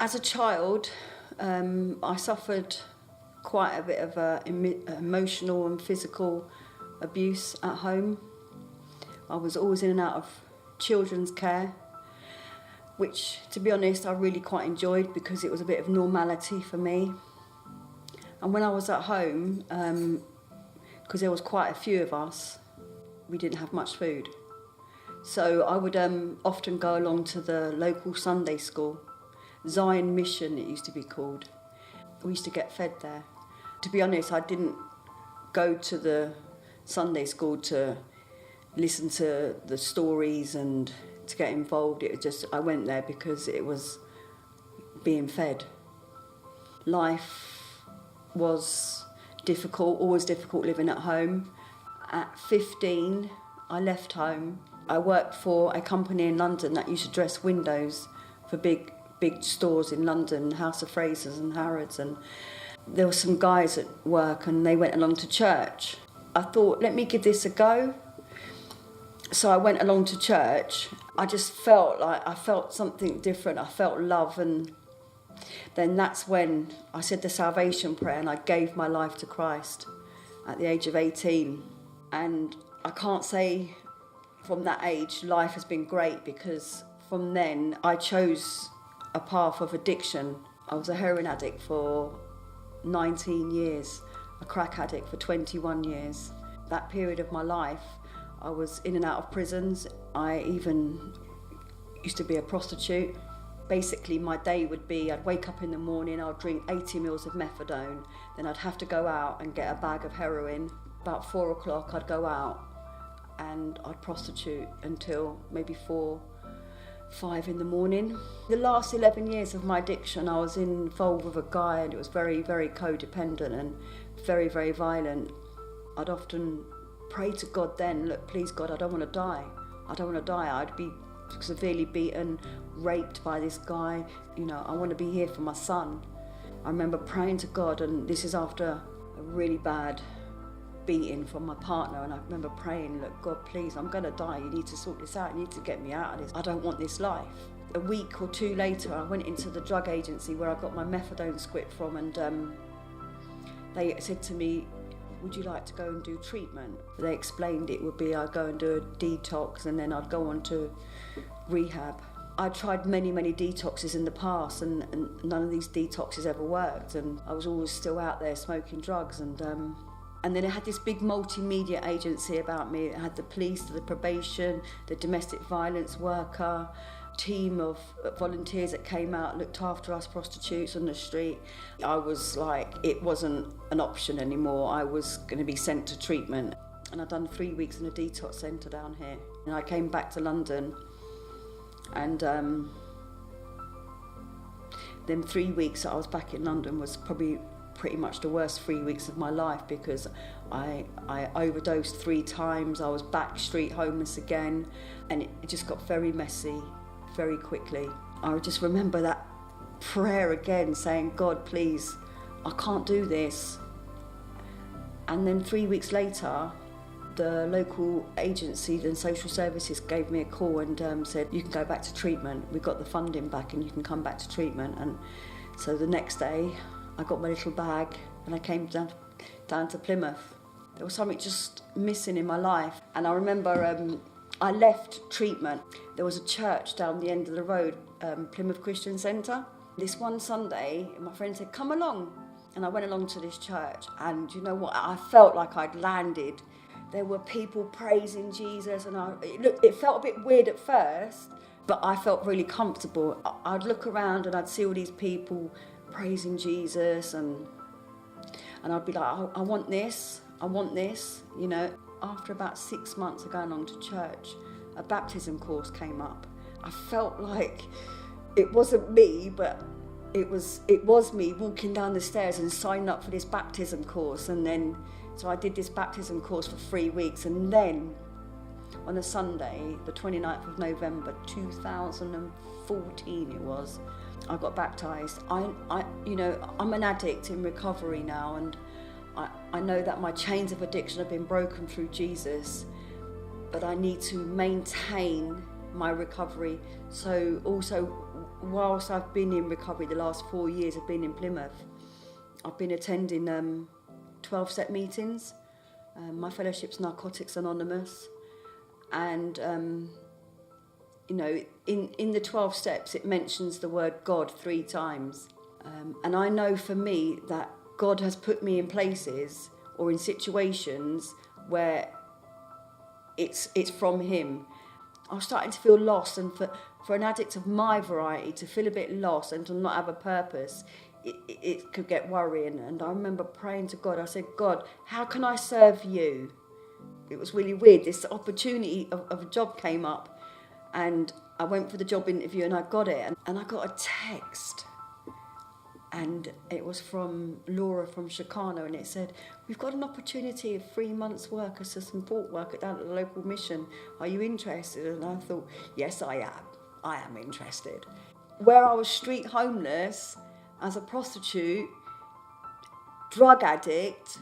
As a child, I suffered quite a bit of emotional and physical abuse at home. I was always in and out of children's care, which, to be honest, I really quite enjoyed because it was a bit of normality for me. And when I was at home, because there was quite a few of us, we didn't have much food. So I would often go along to the local Sunday school, Zion Mission it used to be called. We used to get fed there. To be honest, I didn't go to the Sunday school to listen to the stories and to get involved. It was just, I went there because it was being fed. Life was difficult, always difficult living at home. At 15, I left home. I worked for a company in London that used to dress windows for big stores in London, House of Frasers and Harrods, and there were some guys at work and they went along to church. I thought, let me give this a go. So I went along to church. I just felt something different. I felt love, and then that's when I said the salvation prayer and I gave my life to Christ at the age of 18. And I can't say from that age life has been great, because from then I chose a path of addiction. I was a heroin addict for 19 years, a crack addict for 21 years. That period of my life, I was in and out of prisons. I even used to be a prostitute. Basically, my day would be, I'd wake up in the morning, I'd drink 80 mils of methadone, then I'd have to go out and get a bag of heroin. About 4 o'clock, I'd go out and I'd prostitute until maybe 5 in the morning. The last 11 years of my addiction, I was involved with a guy, and it was very, very codependent and very, very violent. I'd often pray to God then, look, please God, I don't want to die. I don't want to die. I'd be severely beaten, raped by this guy. You know, I want to be here for my son. I remember praying to God, and this is after a really bad beating from my partner, and I remember praying, look, God, please, I'm going to die. You need to sort this out. You need to get me out of this. I don't want this life. A week or two later, I went into the drug agency where I got my methadone script from, and they said to me, would you like to go and do treatment? They explained it would be I'd go and do a detox and then I'd go on to rehab. I tried many, many detoxes in the past, and none of these detoxes ever worked, and I was always still out there smoking drugs, and then it had this big multimedia agency about me. It had the police, the probation, the domestic violence worker, team of volunteers that came out, looked after us prostitutes on the street. I was like, it wasn't an option anymore. I was going to be sent to treatment. And I'd done 3 weeks in a detox centre down here. And I came back to London, and then 3 weeks that I was back in London was probably pretty much the worst 3 weeks of my life, because I overdosed 3 times. I was back street homeless again, and it just got very messy very quickly. I just remember that prayer again, saying, God, please, I can't do this. And then 3 weeks later, the local agency and social services gave me a call and said, you can go back to treatment. We got the funding back and you can come back to treatment. And so the next day, I got my little bag and I came down to Plymouth. There was something just missing in my life. And I remember I left treatment. There was a church down the end of the road, Plymouth Christian Centre. This one Sunday, my friend said, come along. And I went along to this church, and you know what? I felt like I'd landed. There were people praising Jesus, and it felt a bit weird at first, but I felt really comfortable. I'd look around and I'd see all these people praising Jesus, and I'd be like, I want this, you know. After about 6 months of going along to church, a baptism course came up. I felt like it wasn't me, but it was me walking down the stairs and signing up for this baptism course. And then, so I did this baptism course for 3 weeks, and then on a Sunday, the 29th of November 2014 it was, I got baptised. I'm an addict in recovery now, and I know that my chains of addiction have been broken through Jesus, but I need to maintain my recovery. So also whilst I've been in recovery, the last 4 years I've been in Plymouth, I've been attending 12-step meetings. My fellowship's Narcotics Anonymous, and you know, in the 12 steps it mentions the word God 3 times, and I know for me that God has put me in places or in situations where it's from Him. I was starting to feel lost, and for an addict of my variety to feel a bit lost and to not have a purpose, it could get worrying. And I remember praying to God. I said, God, how can I serve you? It was really weird. This opportunity of a job came up, and I went for the job interview and I got it. And I got a text, and it was from Laura from Chicano, and it said, we've got an opportunity of 3 months' work as a support worker down at the local mission. Are you interested? And I thought, yes, I am. I am interested. Where I was street homeless, as a prostitute, drug addict,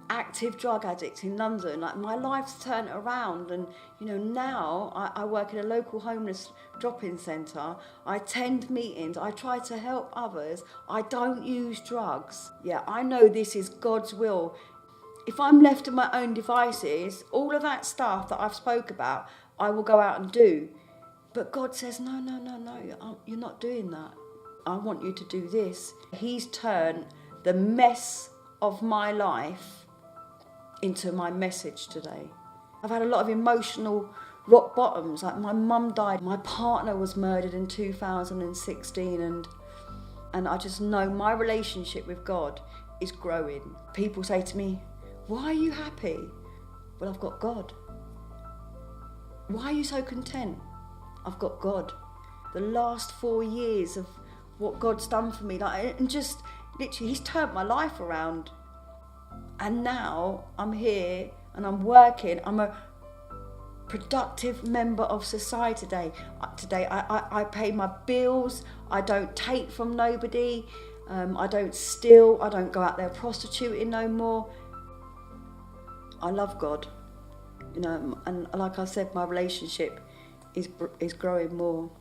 active drug addict in London, like my life's turned around, and you know, now I work in a local homeless drop-in centre. I attend meetings, I try to help others, I don't use drugs. Yeah, I know this is God's will. If I'm left to my own devices, all of that stuff that I've spoke about, I will go out and do. But God says, no, you're not doing that. I want you to do this. He's turned the mess of my life into my message today. I've had a lot of emotional rock bottoms. Like my mum died, my partner was murdered in 2016, and I just know my relationship with God is growing. People say to me, why are you happy? Well, I've got God. Why are you so content? I've got God. The last 4 years of what God's done for me, like, and just literally, He's turned my life around. And now I'm here and I'm working. I'm a productive member of society today. I pay my bills. I don't take from nobody. I don't steal. I don't go out there prostituting no more. I love God, you know, and like I said, my relationship is growing more.